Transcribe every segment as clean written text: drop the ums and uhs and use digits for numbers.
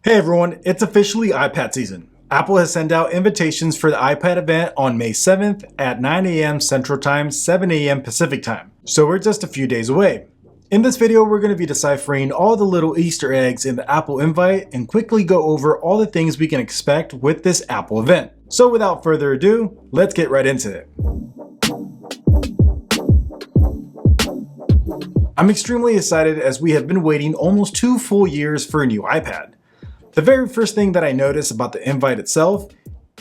Hey everyone, it's officially iPad season. Apple has sent out invitations for the iPad event on May 7th at 9 a.m. Central Time, 7 a.m. Pacific Time. So we're just a few days away. In this video, we're going to be deciphering all the little Easter eggs in the Apple invite and quickly go over all the things we can expect with this Apple event. So without further ado, let's get right into it. I'm extremely excited as we have been waiting almost 2 full years for a new iPad. The very first thing that I notice about the invite itself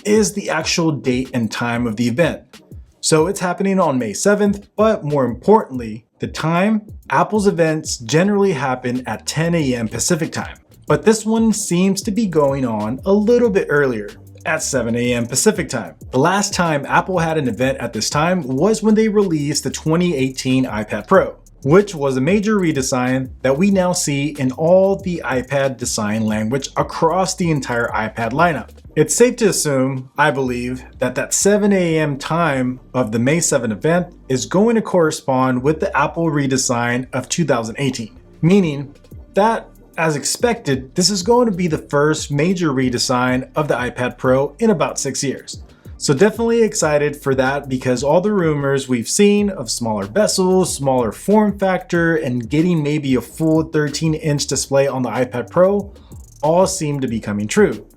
is the actual date and time of the event. So it's happening on May 7th, but more importantly, the time. Apple's events generally happen at 10 a.m. Pacific time, but this one seems to be going on a little bit earlier at 7 a.m. Pacific time. The last time Apple had an event at this time was when they released the 2018 iPad Pro, which was a major redesign that we now see in all the iPad design language across the entire iPad lineup. It's safe to assume, I believe, that 7 a.m. time of the May 7 event is going to correspond with the Apple redesign of 2018, meaning that, as expected, this is going to be the first major redesign of the iPad Pro in about 6 years. So definitely excited for that because all the rumors we've seen of smaller bezels, smaller form factor, and getting maybe a full 13-inch display on the iPad Pro all seem to be coming true.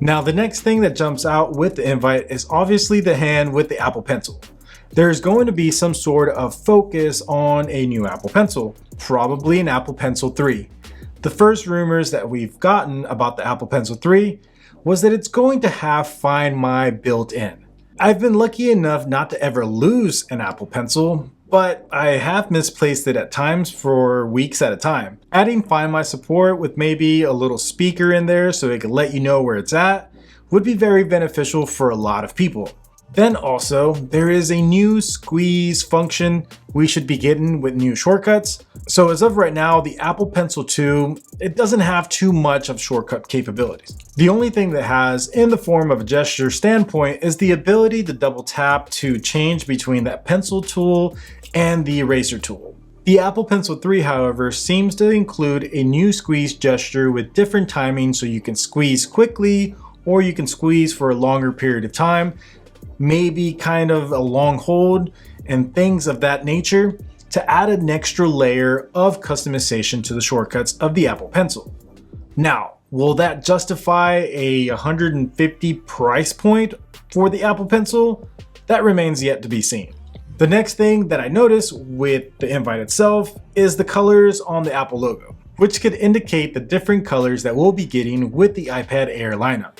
Now the next thing that jumps out with the invite is obviously the hand with the Apple Pencil. There's going to be some sort of focus on a new Apple Pencil, probably an Apple Pencil 3. The first rumors that we've gotten about the Apple Pencil 3 was that it's going to have Find My built in. I've been lucky enough not to ever lose an Apple Pencil, but I have misplaced it at times for weeks at a time. Adding Find My support with maybe a little speaker in there so it can let you know where it's at would be very beneficial for a lot of people. Then also, there is a new squeeze function we should be getting with new shortcuts. So as of right now, the Apple Pencil 2, it doesn't have too much of shortcut capabilities. The only thing that has in the form of a gesture standpoint is the ability to double tap to change between that pencil tool and the eraser tool. The Apple Pencil 3, however, seems to include a new squeeze gesture with different timing so you can squeeze quickly or you can squeeze for a longer period of time, maybe kind of a long hold and things of that nature to add an extra layer of customization to the shortcuts of the Apple Pencil. Now, will that justify a $150 price point for the Apple Pencil? That remains yet to be seen. The next thing that I notice with the invite itself is the colors on the Apple logo, which could indicate the different colors that we'll be getting with the iPad Air lineup.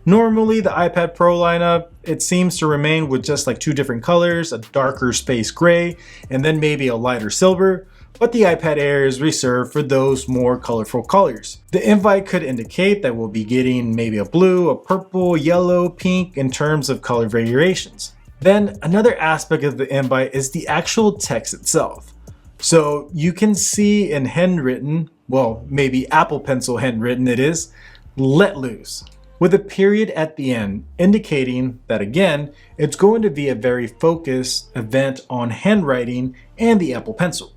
Normally, the iPad Pro lineup, it seems to remain with just like 2 different colors, a darker space gray, and then maybe a lighter silver, but the iPad Air is reserved for those more colorful colors. The invite could indicate that we'll be getting maybe a blue, a purple, yellow, pink in terms of color variations. Then another aspect of the invite is the actual text itself. So you can see in handwritten, well, maybe Apple Pencil handwritten it is, let loose, with a period at the end, indicating that again, it's going to be a very focused event on handwriting and the Apple Pencil.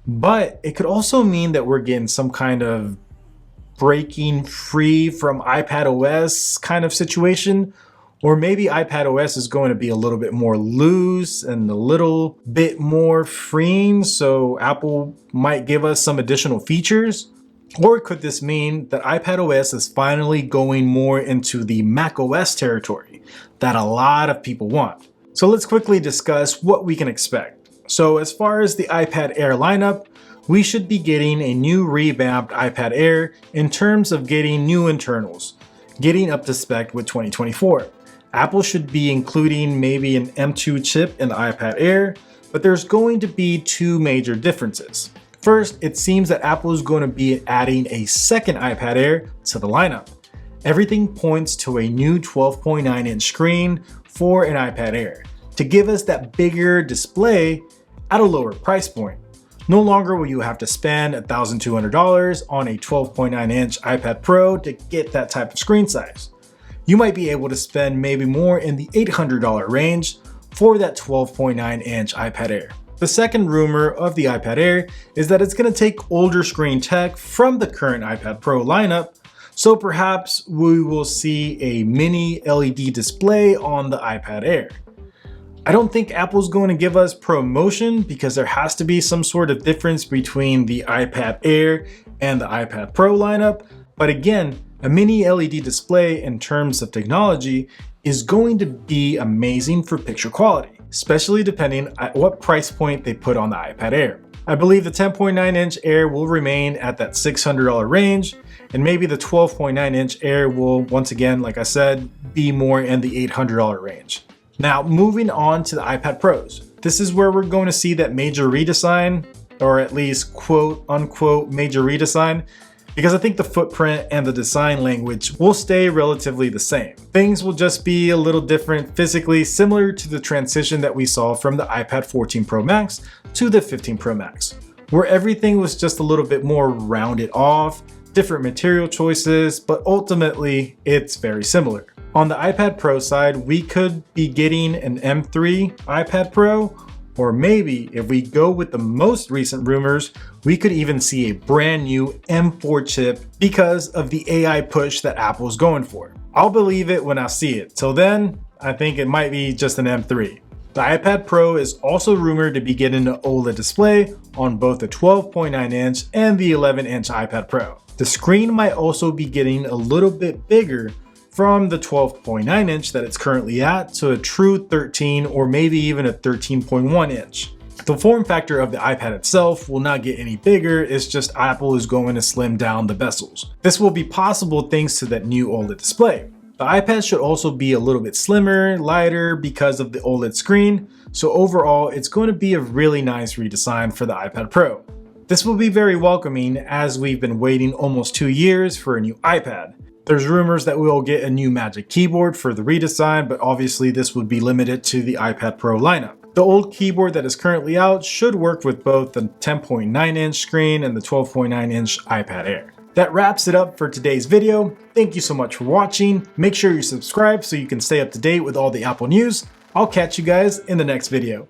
But it could also mean that we're getting some kind of breaking free from iPad OS kind of situation, or maybe iPad OS is going to be a little bit more loose and a little bit more freeing, so Apple might give us some additional features. Or could this mean that iPad OS is finally going more into the Mac OS territory that a lot of people want? So let's quickly discuss what we can expect. So as far as the iPad Air lineup, we should be getting a new revamped iPad Air in terms of getting new internals, getting up to spec with 2024. Apple should be including maybe an M2 chip in the iPad Air, but there's going to be 2 major differences. First, it seems that Apple is going to be adding a second iPad Air to the lineup. Everything points to a new 12.9-inch screen for an iPad Air to give us that bigger display at a lower price point. No longer will you have to spend $1,200 on a 12.9-inch iPad Pro to get that type of screen size. You might be able to spend maybe more in the $800 range for that 12.9-inch iPad Air. The second rumor of the iPad Air is that it's going to take older screen tech from the current iPad Pro lineup, So perhaps we will see a mini LED display on the iPad Air. I don't think Apple's going to give us promotion because there has to be some sort of difference between the iPad Air and the iPad Pro lineup. But again, a mini LED display in terms of technology is going to be amazing for picture quality, especially depending on what price point they put on the iPad Air. I believe the 10.9-inch Air will remain at that $600 range, and maybe the 12.9-inch Air will, once again, like I said, be more in the $800 range. Now, moving on to the iPad Pros. This is where we're going to see that major redesign, or at least quote unquote major redesign, because I think the footprint and the design language will stay relatively the same. Things will just be a little different physically, similar to the transition that we saw from the iPad 14 Pro Max to the 15 Pro Max, where everything was just a little bit more rounded off, different material choices, but ultimately it's very similar. On the iPad Pro side, we could be getting an M3 iPad Pro, or maybe if we go with the most recent rumors, we could even see a brand new M4 chip because of the AI push that Apple's going for. I'll believe it when I see it. Till then, I think it might be just an M3. The iPad Pro is also rumored to be getting an OLED display on both the 12.9-inch and the 11-inch iPad Pro. The screen might also be getting a little bit bigger from the 12.9-inch that it's currently at to a true 13 or maybe even a 13.1-inch. The form factor of the iPad itself will not get any bigger, it's just Apple is going to slim down the bezels. This will be possible thanks to that new OLED display. The iPad should also be a little bit slimmer, lighter because of the OLED screen, so overall it's going to be a really nice redesign for the iPad Pro. This will be very welcoming as we've been waiting almost 2 years for a new iPad. There's rumors that we'll get a new Magic Keyboard for the redesign, but obviously this would be limited to the iPad Pro lineup. The old keyboard that is currently out should work with both the 10.9-inch screen and the 12.9-inch iPad Air. That wraps it up for today's video. Thank you so much for watching. Make sure you subscribe so you can stay up to date with all the Apple news. I'll catch you guys in the next video.